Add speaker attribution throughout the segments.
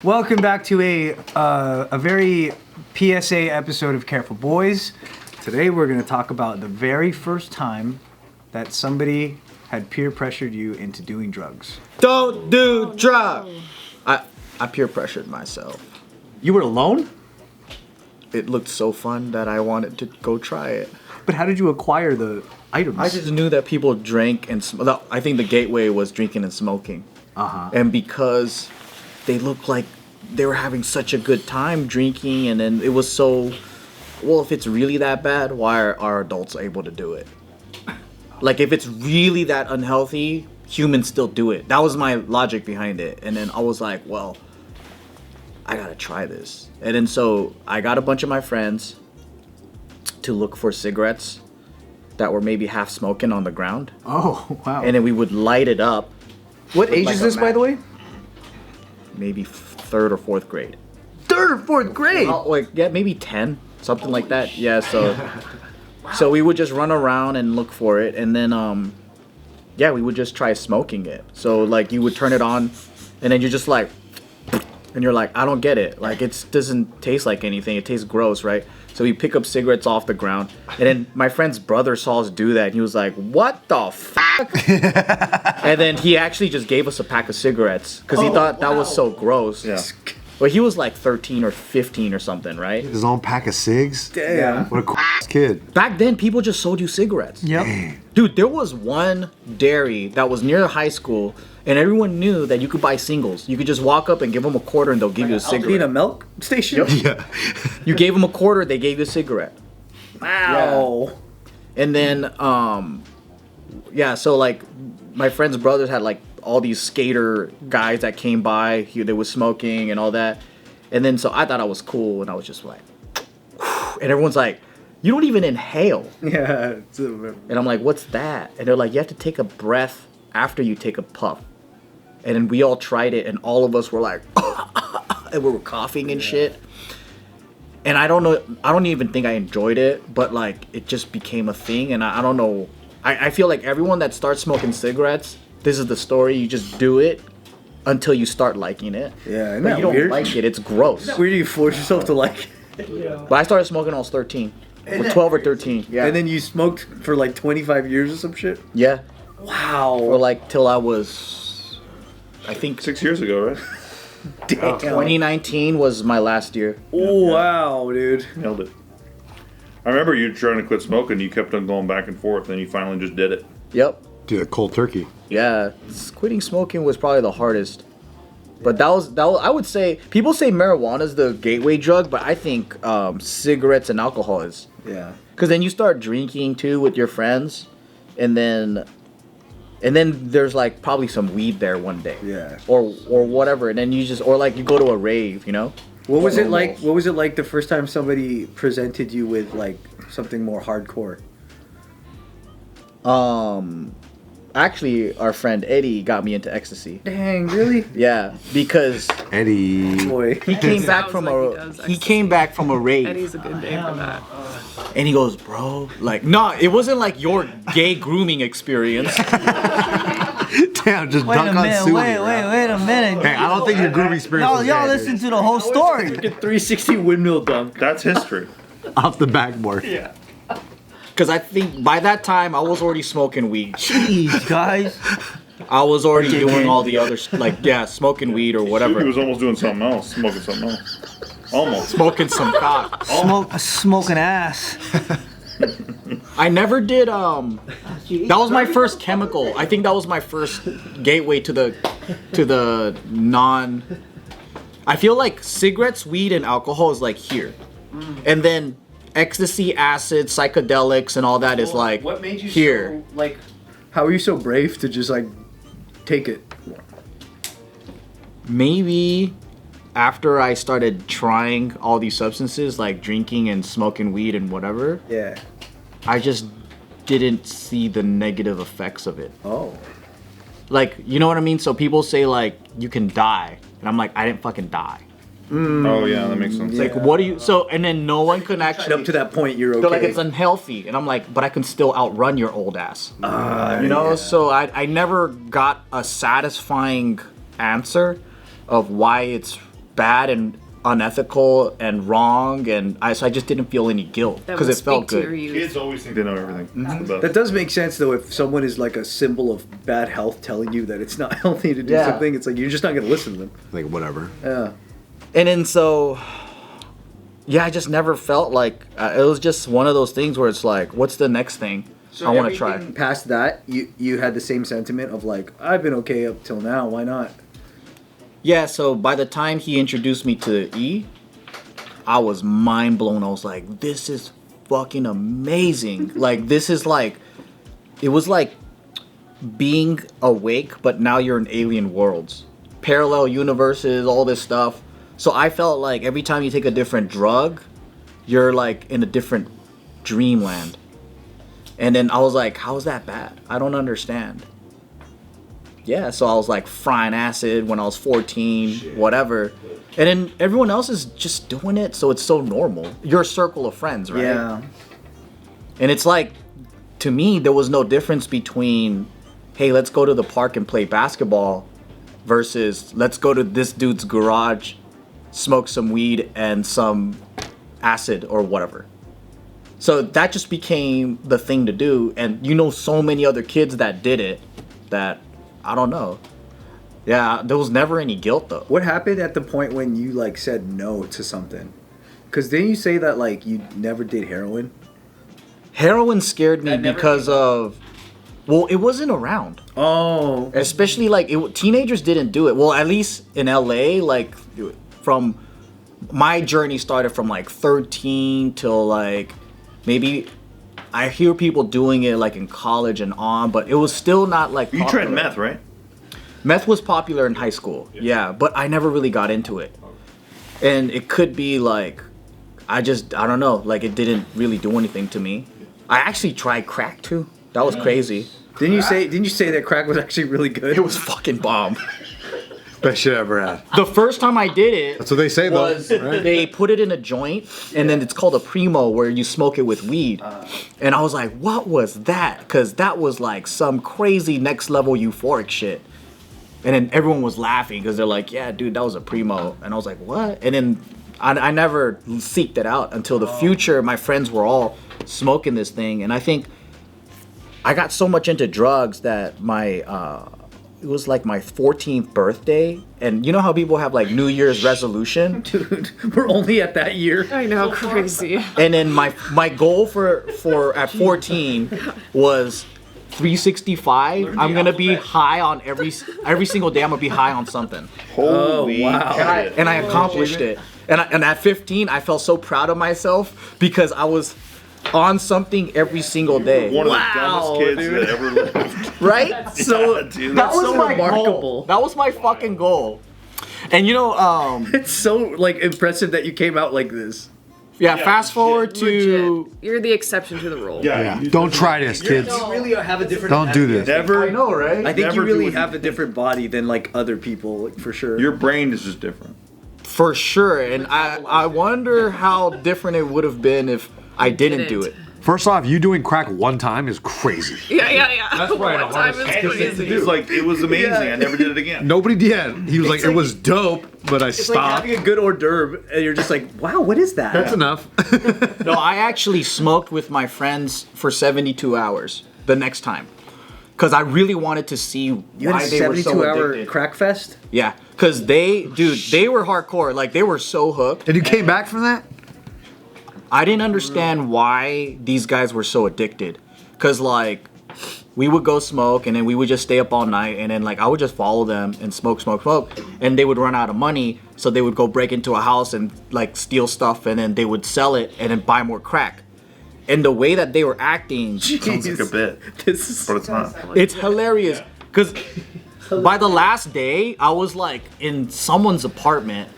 Speaker 1: Welcome back to a very PSA episode of Careful Boys. Today we're going to talk about the very first time that somebody had peer pressured you into doing drugs.
Speaker 2: Don't do drugs! I peer pressured myself.
Speaker 1: You were alone?
Speaker 2: It looked so fun that I wanted to go try it.
Speaker 1: But how did you acquire the items?
Speaker 2: I just knew that people drank and I think the gateway was drinking and smoking. And because they looked like they were having such a good time drinking, and then it was so, well, if it's really that bad, why are adults able to do it? Like, if it's really that unhealthy, humans still do it. That was my logic behind it. And then I was like, well, I gotta try this. And then so I got a bunch of my friends to look for cigarettes that were maybe half smoking on the ground.
Speaker 1: Oh, wow.
Speaker 2: And then we would light it up.
Speaker 1: What age is this, by the way?
Speaker 2: Maybe third or fourth grade.
Speaker 1: Third or fourth grade?
Speaker 2: Maybe 10, something like that. Yeah, so we would just run around and look for it, and then we would just try smoking it. So like you would turn it on, and then you're just like, and you're like, I don't get it. Like it doesn't taste like anything. It tastes gross, right? So we pick up cigarettes off the ground, and then my friend's brother saw us do that, and he was like, "What the fuck?" And then he actually just gave us a pack of cigarettes because he thought that was so gross.
Speaker 3: Yeah.
Speaker 2: But he was like 13 or 15 or something, right?
Speaker 4: His own pack of cigs?
Speaker 1: Damn.
Speaker 4: What a cool kid.
Speaker 2: Back then, people just sold you cigarettes.
Speaker 1: Yep.
Speaker 2: Dude, there was one dairy that was near high school, and everyone knew that you could buy singles. You could just walk up and give them a quarter, and they'll give you a cigarette.
Speaker 1: Alpina milk station?
Speaker 4: Yeah.
Speaker 2: You gave them a quarter, they gave you a cigarette.
Speaker 1: Wow.
Speaker 2: And then, so like, my friend's brothers had like all these skater guys that came by. They was smoking and all that. And then, so I thought I was cool, and I was just like, and everyone's like, you don't even inhale.
Speaker 1: Yeah.
Speaker 2: And I'm like, what's that? And they're like, you have to take a breath after you take a puff. And then we all tried it, and all of us were like, and we were coughing and shit. And I don't even think I enjoyed it, but like, it just became a thing, and I don't know. I feel like everyone that starts smoking cigarettes, this is the story, you just do it until you start liking it.
Speaker 1: Yeah, isn't
Speaker 2: but
Speaker 1: that
Speaker 2: you don't
Speaker 1: weird?
Speaker 2: like it, it's gross.
Speaker 1: Where do you force yourself to like it?
Speaker 2: But I started smoking when I was 13. Or 12 or 13. Yeah.
Speaker 1: And then you smoked for like 25 years or some shit?
Speaker 2: Yeah.
Speaker 1: Wow.
Speaker 2: Or like till I was, I think
Speaker 3: 6 years ago, right?
Speaker 1: Damn.
Speaker 2: 2019 was my last year.
Speaker 1: Oh, wow, dude.
Speaker 3: Nailed it. I remember you trying to quit smoking. You kept on going back and forth, and you finally just did it.
Speaker 2: Yep.
Speaker 4: Dude, a cold turkey.
Speaker 2: Yeah. Quitting smoking was probably the hardest. But that was I would say, people say marijuana is the gateway drug, but I think cigarettes and alcohol is.
Speaker 1: Yeah.
Speaker 2: Because then you start drinking too with your friends, and then there's like probably some weed there one day.
Speaker 1: Yeah.
Speaker 2: Or whatever, and then you just, or like you go to a rave, you know?
Speaker 1: What was it like? What was it like the first time somebody presented you with like something more hardcore?
Speaker 2: Actually, our friend Eddie got me into ecstasy.
Speaker 1: Dang, really?
Speaker 2: Yeah, because
Speaker 4: Eddie.
Speaker 1: Boy.
Speaker 2: he came back
Speaker 5: Sounds
Speaker 2: from
Speaker 5: like
Speaker 2: a
Speaker 5: he does
Speaker 2: he came back from a rave,
Speaker 5: Eddie's a good name for that.
Speaker 2: and he goes, bro, like, no, it wasn't like your gay grooming experience.
Speaker 4: Damn, just
Speaker 6: Wait a
Speaker 4: dunk on
Speaker 6: minute,
Speaker 4: Subin,
Speaker 6: wait a minute.
Speaker 4: Hey, I don't think your groovy experience was
Speaker 6: Y'all
Speaker 4: bad,
Speaker 6: listen to the whole story.
Speaker 1: 360 windmill dunk.
Speaker 3: That's history.
Speaker 4: dude. Off the backboard.
Speaker 1: Yeah.
Speaker 2: Because I think by that time I was already smoking weed.
Speaker 6: Jeez, guys.
Speaker 2: I was already doing all the other, smoking weed or
Speaker 3: He
Speaker 2: whatever.
Speaker 3: was almost doing something else, smoking something else. Almost.
Speaker 2: Smoking some cock.
Speaker 6: Smoking ass.
Speaker 2: I never did, that was my first chemical. I think that was my first gateway to the non, I feel like cigarettes, weed, and alcohol is like here. And then ecstasy, acid, psychedelics, and all that is like
Speaker 1: what made you
Speaker 2: here.
Speaker 1: so, like, how were you so brave to just like take it?
Speaker 2: Maybe after I started trying all these substances, like drinking and smoking weed and whatever,
Speaker 1: Yeah.
Speaker 2: I just didn't see the negative effects of it.
Speaker 1: Oh.
Speaker 2: Like, you know what I mean? So people say like, you can die. And I'm like, I didn't fucking die.
Speaker 3: Oh, yeah, that makes sense.
Speaker 2: Like, what do you, so, and then no one can actually,
Speaker 1: Up to that point, you're okay.
Speaker 2: they're like, it's unhealthy. And I'm like, but I can still outrun your old ass. You know?
Speaker 1: Yeah.
Speaker 2: So I never got a satisfying answer of why it's bad and unethical and wrong, and so I just didn't feel any guilt
Speaker 5: That
Speaker 2: because
Speaker 5: would
Speaker 2: it felt
Speaker 5: speak to your
Speaker 2: good.
Speaker 5: youth.
Speaker 3: Kids always think they know everything. About
Speaker 1: That does make sense though. If someone is like a symbol of bad health, telling you that it's not healthy to do
Speaker 2: Yeah.
Speaker 1: something, it's like you're just not going to listen to them.
Speaker 4: Like whatever.
Speaker 1: Yeah.
Speaker 2: And then so, yeah, I just never felt like it was just one of those things where it's like, what's the next thing I want to try?
Speaker 1: Past that, you had the same sentiment of like, I've been okay up till now. Why not?
Speaker 2: Yeah, so by the time he introduced me to E, I was mind blown. I was like, this is fucking amazing. Like, this is like, it was like being awake, but now you're in alien worlds, parallel universes, all this stuff. So I felt like every time you take a different drug, you're like in a different dreamland. And then I was like, how is that bad? I don't understand. Yeah, so I was like frying acid when I was 14, whatever. And then everyone else is just doing it, so it's so normal. Your circle of friends, right?
Speaker 1: Yeah.
Speaker 2: And it's like, to me, there was no difference between, hey, let's go to the park and play basketball versus let's go to this dude's garage, smoke some weed and some acid or whatever. So that just became the thing to do. And you know so many other kids that did it that, I don't know. Yeah, there was never any guilt though.
Speaker 1: What happened at the point when you like said no to something? Because didn't you say that like you never did heroin?
Speaker 2: Heroin scared me because of, well, it wasn't around.
Speaker 1: Oh.
Speaker 2: Especially like teenagers didn't do it. Well, at least in LA, like from my journey started from like 13 till like maybe I hear people doing it like in college and on, but it was still not like
Speaker 3: You
Speaker 2: popular.
Speaker 3: tried meth, right?
Speaker 2: Meth was popular in high school, yeah, but I never really got into it. And it could be like, I don't know, like it didn't really do anything to me. I actually tried crack too. That was crazy.
Speaker 1: Didn't you say that crack was actually really good?
Speaker 2: It was fucking bomb.
Speaker 4: Best shit I ever had.
Speaker 2: The first time I did it,
Speaker 4: That's what they say though.
Speaker 2: was they put it in a joint, and then it's called a primo where you smoke it with weed. And I was like, what was that? Because that was like some crazy next level euphoric shit. And then everyone was laughing because they're like, yeah, dude, that was a primo. And I was like, what? And then I never seeked it out until the future. My friends were all smoking this thing. And I think I got so much into drugs that it was like my 14th birthday. And you know how people have like New Year's resolution?
Speaker 1: Dude, we're only at that year.
Speaker 5: I know, crazy.
Speaker 2: And then my goal for at 14 was 365. I'm gonna be high on every single day. I'm gonna be high on something.
Speaker 3: Holy
Speaker 1: wow.
Speaker 3: shit.
Speaker 2: And I accomplished it. And at 15, I felt so proud of myself because I was on something every single day.
Speaker 3: One of the dumbest kids that ever lived.
Speaker 2: Right? So
Speaker 3: dude,
Speaker 2: that
Speaker 3: that's
Speaker 2: was
Speaker 1: so
Speaker 2: my
Speaker 1: remarkable.
Speaker 2: goal. That was my fucking goal. And you know,
Speaker 1: It's so like impressive that you came out like this.
Speaker 2: yeah. Fast forward to.
Speaker 5: Legit. You're the exception to the rule.
Speaker 4: Yeah. Don't try this, kids.
Speaker 1: You really have a different.
Speaker 4: Don't do this.
Speaker 3: Never.
Speaker 2: I know, right?
Speaker 1: I think you
Speaker 3: Never do
Speaker 1: really
Speaker 3: what you
Speaker 1: have a different body than like other people, like, for sure.
Speaker 3: Your brain is just different.
Speaker 2: For sure. And I wonder how different it would have been if I didn't do it.
Speaker 4: First off, you doing crack one time is crazy.
Speaker 5: Yeah. That's
Speaker 4: right,
Speaker 5: One time is crazy.
Speaker 3: It's like, it was amazing. I never did it again.
Speaker 4: Nobody did. He was like, it was dope, but I
Speaker 1: it's like
Speaker 4: stopped.
Speaker 1: having a good hors d'oeuvre, and you're just like, wow, what is that?
Speaker 4: That's enough.
Speaker 2: No, I actually smoked with my friends for 72 hours the next time. Because I really wanted to see
Speaker 1: You
Speaker 2: why
Speaker 1: had a
Speaker 2: they were so
Speaker 1: 72-hour
Speaker 2: addicted.
Speaker 1: crack fest.
Speaker 2: Yeah, because they were hardcore. Like, they were so hooked.
Speaker 4: And you came back from that?
Speaker 2: I didn't understand why these guys were so addicted. Because, like, we would go smoke, and then we would just stay up all night, and then, like, I would just follow them and smoke. And they would run out of money, so they would go break into a house and, like, steal stuff, and then they would sell it and then buy more crack. And the way that they were acting,
Speaker 3: Sounds like a bit,
Speaker 1: This is
Speaker 3: but it's not.
Speaker 2: it's hilarious. Because by the last day, I was, like, in someone's apartment,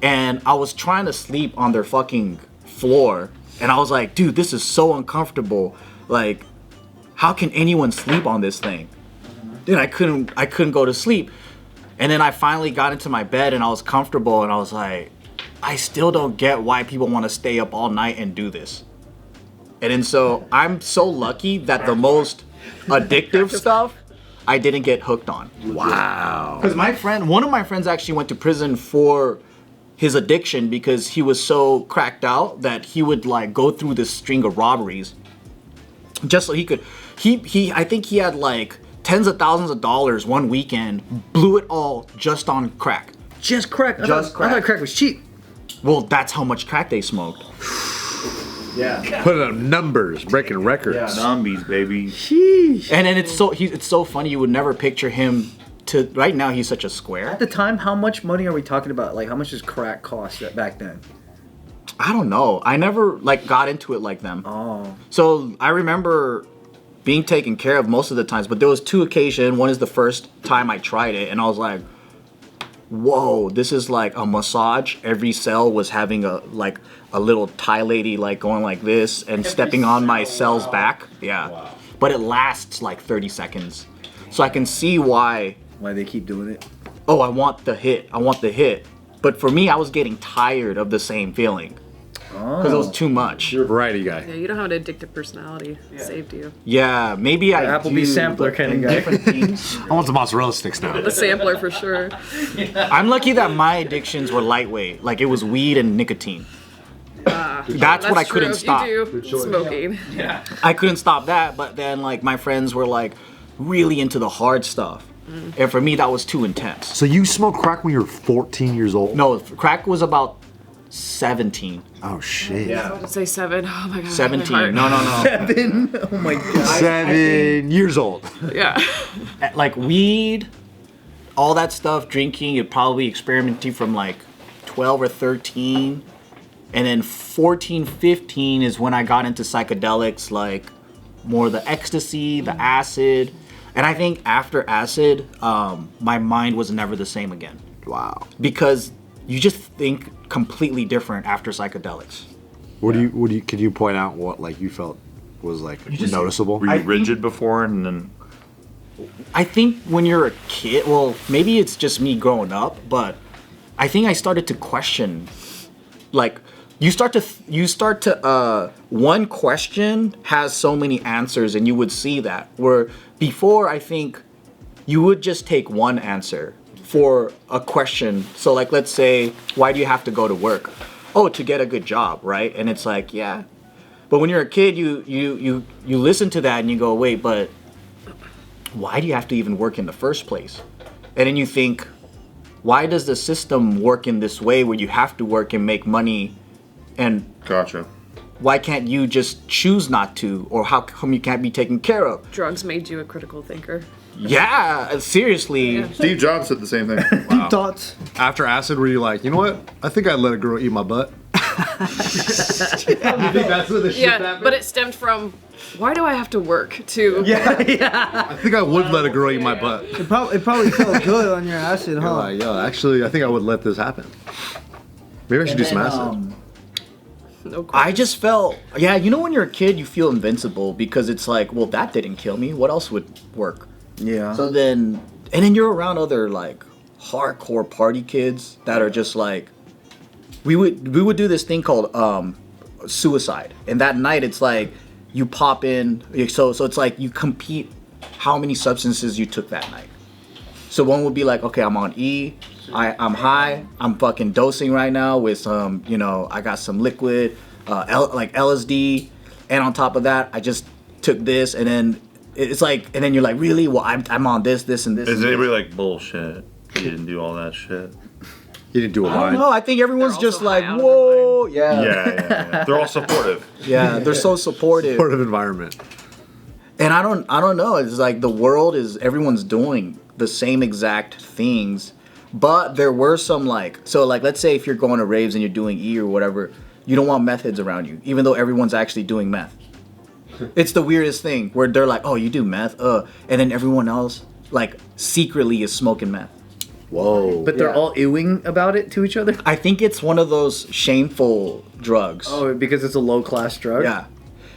Speaker 2: and I was trying to sleep on their fucking floor, and I was like, dude, this is so uncomfortable. Like, how can anyone sleep on this thing? Dude, I couldn't go to sleep. And then I finally got into my bed and I was comfortable, and I was like, I still don't get why people want to stay up all night and do this. And then so I'm so lucky that the most addictive stuff I didn't get hooked on.
Speaker 4: Wow.
Speaker 2: Because one of my friends actually went to prison for his addiction because he was so cracked out that he would like go through this string of robberies just so he could. I think he had like tens of thousands of dollars one weekend, blew it all just on crack.
Speaker 1: Just crack. I thought crack was cheap.
Speaker 2: Well, that's how much crack they smoked.
Speaker 3: Yeah.
Speaker 4: Putting up numbers, breaking records.
Speaker 3: Zombies, baby.
Speaker 2: And then it's so funny. You would never picture him to. Right now, he's such a square.
Speaker 1: At the time, how much money are we talking about? Like, how much does crack cost back then?
Speaker 2: I don't know. I never like got into it like them.
Speaker 1: Oh.
Speaker 2: So I remember being taken care of most of the times, but there was 2 occasions. One is the first time I tried it, and I was like, "Whoa, this is like a massage." Every cell was having a little Thai lady like going like this and stepping on my cell's back. Yeah, but it lasts like 30 seconds, so I can see why
Speaker 1: they keep doing it.
Speaker 2: Oh, I want the hit. But for me, I was getting tired of the same feeling. Because it was too much.
Speaker 4: You're a variety guy.
Speaker 5: Yeah, you don't have an addictive personality. It saved you.
Speaker 2: Yeah, maybe I
Speaker 1: Applebee's
Speaker 2: do,
Speaker 1: sampler
Speaker 2: but
Speaker 1: kind of
Speaker 2: in
Speaker 1: guy.
Speaker 2: different things.
Speaker 4: I want some mozzarella sticks now.
Speaker 5: The sampler for sure.
Speaker 2: I'm lucky that my addictions were lightweight. Like it was weed and nicotine. That's what I
Speaker 5: true.
Speaker 2: couldn't stop.
Speaker 5: You do smoking.
Speaker 2: I couldn't stop that, but then like my friends were like really into the hard stuff. And for me, that was too intense.
Speaker 4: So you smoked crack when you were 14 years old?
Speaker 2: No, crack was about 17.
Speaker 4: Oh shit.
Speaker 5: I was about to say 7. Oh my god.
Speaker 2: 17.
Speaker 5: my heart.
Speaker 2: No.
Speaker 1: 7. Oh my god.
Speaker 4: 7 years old.
Speaker 5: Yeah.
Speaker 2: Like weed, all that stuff, drinking, you're probably experimenting from like 12 or 13. And then 14, 15 is when I got into psychedelics, like more the ecstasy, the acid. And I think after acid, my mind was never the same again.
Speaker 4: Wow.
Speaker 2: Because you just think completely different after psychedelics.
Speaker 4: Could you point out what like you felt was like noticeable?
Speaker 3: Were you rigid before and then?
Speaker 2: I think when you're a kid, well, maybe it's just me growing up, but I think I started to question, like, you start to one question has so many answers, and you would see that. Where before, I think you would just take one answer for a question. So, like, let's say, why do you have to go to work? Oh, to get a good job, right? And it's like, yeah. But when you're a kid, you listen to that and you go, wait, but why do you have to even work in the first place? And then you think, why does the system work in this way where you have to work and make money? And
Speaker 3: Gotcha.
Speaker 2: why can't you just choose not to? Or how come you can't be taken care of?
Speaker 5: Drugs made you a critical thinker.
Speaker 2: Yeah, seriously.
Speaker 5: Yeah.
Speaker 3: Steve Jobs said the same thing.
Speaker 1: Deep thoughts.
Speaker 4: After acid, were you like, you know what? I think I'd let a girl eat my butt. You think that's what the shit
Speaker 5: Yeah,
Speaker 4: happened?
Speaker 5: but it stemmed from, why do I have to work to...
Speaker 4: I think I would let a girl eat my butt.
Speaker 6: It probably felt good on your acid, huh?
Speaker 4: Like, yo, actually, I think I would let this happen. Maybe I should do some acid.
Speaker 5: No
Speaker 2: I just felt, yeah, you know when you're a kid, you feel invincible because it's like, well, that didn't kill me. What else would work?
Speaker 1: Yeah.
Speaker 2: So then, and then you're around other like hardcore party kids that are just like, we would do this thing called suicide, and that night it's like you pop in, so it's like you compete how many substances you took that night. So one would be like, okay, I'm on E, I'm high, I'm fucking dosing right now with some, I got some liquid, like LSD, and on top of that, I just took this, and then it's like, and then you're like, really? Well, I'm on this, and this.
Speaker 3: Is
Speaker 2: and
Speaker 3: anybody
Speaker 2: this.
Speaker 3: like bullshit? You didn't do all that shit.
Speaker 4: You didn't do a
Speaker 2: I don't
Speaker 4: line.
Speaker 2: know. I think everyone's
Speaker 5: They're
Speaker 2: just
Speaker 5: also
Speaker 2: like,
Speaker 5: high out of
Speaker 2: whoa,
Speaker 3: Yeah. They're all supportive.
Speaker 2: yeah. They're so supportive.
Speaker 4: Supportive environment.
Speaker 2: And I don't know. It's like the world is, everyone's doing the same exact things, but there were some so let's say if you're going to raves and you're doing E or whatever, you don't want meth heads around you, even though everyone's actually doing meth. It's the weirdest thing where they're like, oh, you do meth, and then everyone else like secretly is smoking meth.
Speaker 4: Whoa.
Speaker 1: But they're all ewing about it to each other?
Speaker 2: I think it's one of those shameful drugs.
Speaker 1: Oh, because it's a low-class drug?
Speaker 2: Yeah.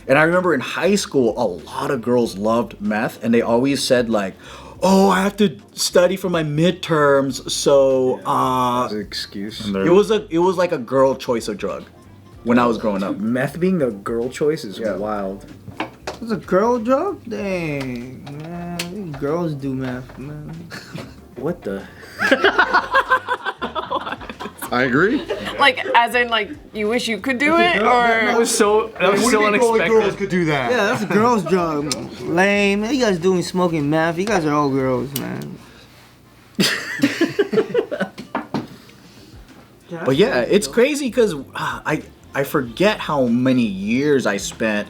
Speaker 2: And I remember in high school, a lot of girls loved meth, and they always said like, oh, I have to study for my midterms, so
Speaker 1: That's an excuse.
Speaker 3: And
Speaker 2: it was like a girl choice of drug when I was growing up.
Speaker 1: Meth being the girl choice is wild.
Speaker 6: It's a girl drug? Dang, man. These girls do meth, man.
Speaker 1: What the?
Speaker 4: I agree.
Speaker 5: Like, as in, like, you wish you could do it,
Speaker 1: That
Speaker 5: or
Speaker 1: was so
Speaker 4: Only
Speaker 1: unexpected.
Speaker 4: girls could do that.
Speaker 6: Yeah, that's a girl's job. Lame. You guys doing smoking meth. You guys are all girls, man.
Speaker 2: But yeah, it's crazy because I forget how many years I spent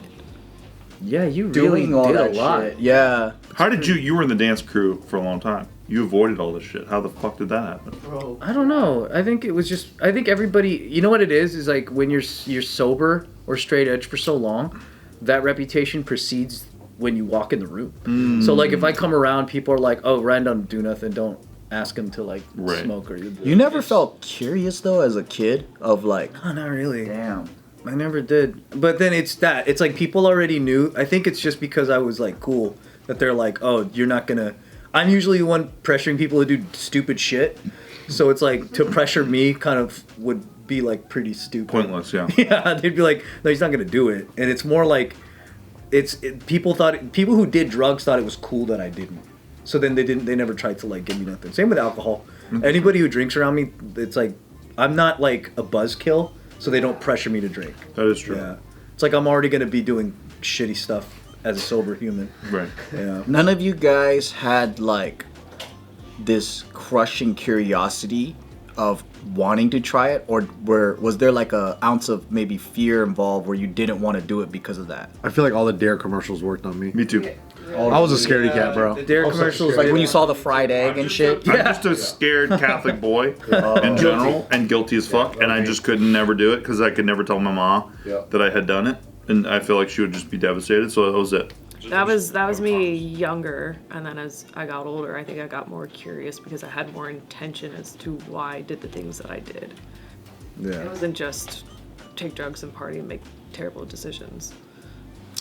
Speaker 1: Yeah, you
Speaker 2: doing all that shit. Yeah.
Speaker 3: How did you were in the dance crew for a long time. You avoided all this shit. How the fuck did that happen?
Speaker 1: I don't know. I think it was just. I think everybody. You know what it is? Is like when you're sober or straight edge for so long, that reputation precedes when you walk in the room. So like if I come around, people are like, "Oh, Ryan don't do nothing. Don't ask him to like smoke or."
Speaker 2: You never felt curious though as a kid of like,
Speaker 1: Oh, not really.
Speaker 2: damn.
Speaker 1: I never did. But then it's like people already knew. I think it's just because I was like cool that they're like, "Oh, you're not gonna." I'm usually the one pressuring people to do stupid shit. So it's like to pressure me kind of would be like pretty stupid.
Speaker 3: Pointless, yeah.
Speaker 1: Yeah, they'd be like, "No, he's not gonna do it." And it's more like people who did drugs thought it was cool that I didn't. So then they never tried to like give me nothing. Same with alcohol. Anybody who drinks around me, it's like I'm not like a buzzkill, so they don't pressure me to drink.
Speaker 3: That is true.
Speaker 1: Yeah. It's like I'm already gonna be doing shitty stuff as a sober human.
Speaker 3: Right.
Speaker 1: Yeah.
Speaker 2: None of you guys had like this crushing curiosity of wanting to try it, or was there like a ounce of maybe fear involved where you didn't want to do it because of that?
Speaker 4: I feel like all the Dare commercials worked on me.
Speaker 3: Me too.
Speaker 4: I was a scaredy cat, bro.
Speaker 1: The Dare commercials,
Speaker 2: Like when you saw the fried egg and shit.
Speaker 3: I'm just a scared Catholic boy in general and guilty as fuck, and I just could never do it because I could never tell my mom that I had done it, and I feel like she would just be devastated. So that was it.
Speaker 5: that was me younger, and then as I got older, I think I got more curious because I had more intention as to why I did the things that I did. It
Speaker 1: Yeah.
Speaker 5: wasn't just take drugs and party and make terrible decisions.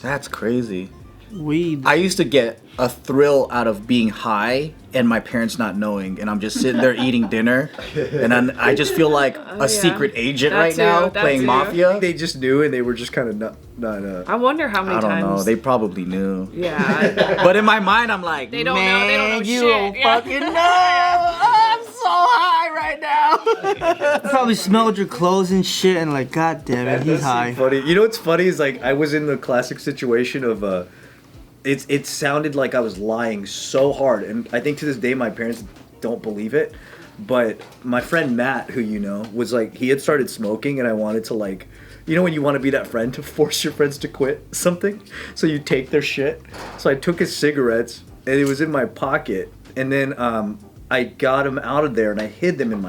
Speaker 2: That's crazy.
Speaker 6: Weed.
Speaker 2: I used to get a thrill out of being high and my parents not knowing, and I'm just sitting there eating dinner, and I just feel like
Speaker 5: yeah.
Speaker 2: a secret agent
Speaker 5: That
Speaker 2: right
Speaker 5: too,
Speaker 2: now
Speaker 5: that
Speaker 2: playing
Speaker 5: too.
Speaker 2: Mafia.
Speaker 1: They just knew, and they were just kind of not.
Speaker 5: I wonder how many
Speaker 2: I don't
Speaker 5: times.
Speaker 2: know. They probably knew.
Speaker 5: Yeah.
Speaker 2: But in my mind, I'm like,
Speaker 5: They don't know-
Speaker 2: man,
Speaker 5: they don't know
Speaker 2: you
Speaker 5: shit."
Speaker 2: don't
Speaker 5: Yeah.
Speaker 2: fucking know. I'm so high right now.
Speaker 6: Probably smelled your clothes and shit and like, God damn it, he's high.
Speaker 1: Funny. You know what's funny is like I was in the classic situation of it sounded like I was lying so hard, and I think to this day my parents don't believe it. But my friend Matt, who you know, was like he had started smoking, and I wanted to like, you know, when you want to be that friend to force your friends to quit something, so you take their shit. So I took his cigarettes, and it was in my pocket, and then I got him out of there, and I hid them in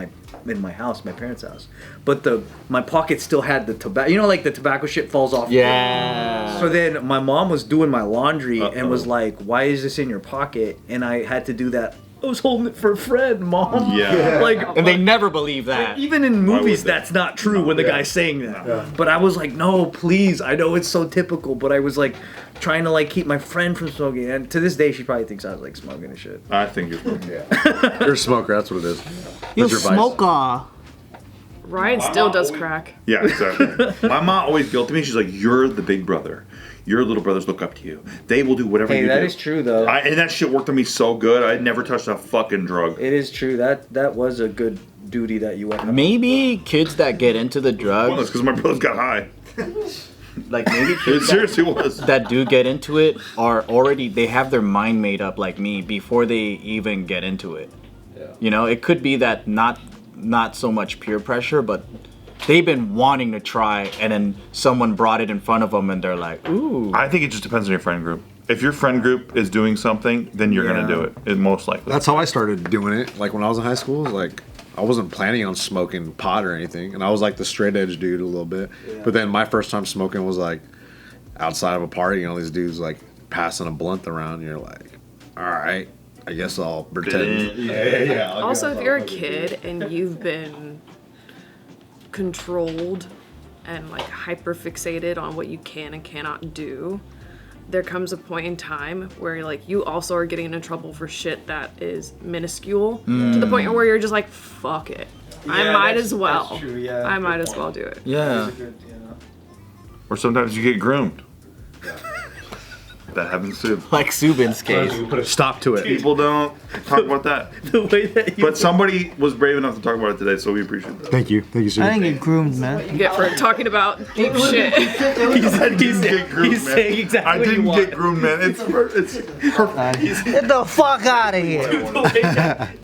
Speaker 1: my house, my parents' house. But my pocket still had the tobacco. You know, like the tobacco shit falls off.
Speaker 2: Yeah.
Speaker 1: So then my mom was doing my laundry and was
Speaker 3: Uh-oh.
Speaker 1: like, "Why is this in your pocket?" And I had to do that. I was holding it for a friend, Mom.
Speaker 3: Yeah.
Speaker 1: Like,
Speaker 2: And they never believe that.
Speaker 1: even in
Speaker 3: Why would
Speaker 1: movies,
Speaker 3: they?
Speaker 1: that's not true when the guy's saying that. But I was like, no, please. I know it's so typical, but I was like trying to like keep my friend from smoking. And to this day, she probably thinks I was like smoking and shit.
Speaker 3: I think you're.
Speaker 4: You're a smoker, that's what it is.
Speaker 6: You
Speaker 4: That's your vice.
Speaker 6: smoker.
Speaker 5: Ryan still does crack.
Speaker 3: Yeah, exactly. My mom always guilted me. She's like, "You're the big brother. Your little brothers look up to you. They will do whatever
Speaker 1: Hey,
Speaker 3: you do."
Speaker 1: that is true though.
Speaker 3: And that shit worked on me so good. I never touched a fucking drug.
Speaker 1: It is true. That was a good duty that you went.
Speaker 2: Maybe kids that get into the drugs,
Speaker 3: Because my brothers got high.
Speaker 2: like maybe
Speaker 3: It
Speaker 2: kids
Speaker 3: seriously was.
Speaker 2: that do get into it are already, they have their mind made up like me before they even get into it. You know, it could be that not so much peer pressure, but they've been wanting to try, and then someone brought it in front of them, and they're like, "Ooh."
Speaker 3: I think it just depends on your friend group. If your friend group is doing something, then you're gonna do it. Most likely.
Speaker 4: That's how I started doing it. Like when I was in high school, like I wasn't planning on smoking pot or anything, and I was like the straight edge dude a little bit. But then my first time smoking was like outside of a party, and all these dudes like passing a blunt around. And you're like, all right, I guess I'll pretend. Yeah.
Speaker 5: Also, if you're a kid and you've been controlled and like hyper fixated on what you can and cannot do, there comes a point in time where like you also are getting into trouble for shit that is minuscule to the point where you're just like, fuck it. I might as well.
Speaker 1: That's true, yeah.
Speaker 5: I might as well do it.
Speaker 2: Yeah.
Speaker 3: Or sometimes you get groomed. That happens too.
Speaker 2: Like Subin's case.
Speaker 4: Put a stop to it.
Speaker 3: People don't talk about that.
Speaker 2: The way that you
Speaker 3: But somebody was brave enough to talk about it today, so we appreciate that.
Speaker 4: Thank you, sir.
Speaker 6: I didn't get groomed, man.
Speaker 5: You get for talking about deep shit.
Speaker 3: I didn't get groomed,
Speaker 2: he's
Speaker 3: man.
Speaker 2: saying exactly
Speaker 3: I
Speaker 2: what you
Speaker 3: didn't
Speaker 2: want.
Speaker 3: get groomed, man. It's perfect.
Speaker 6: Get the fuck out of here.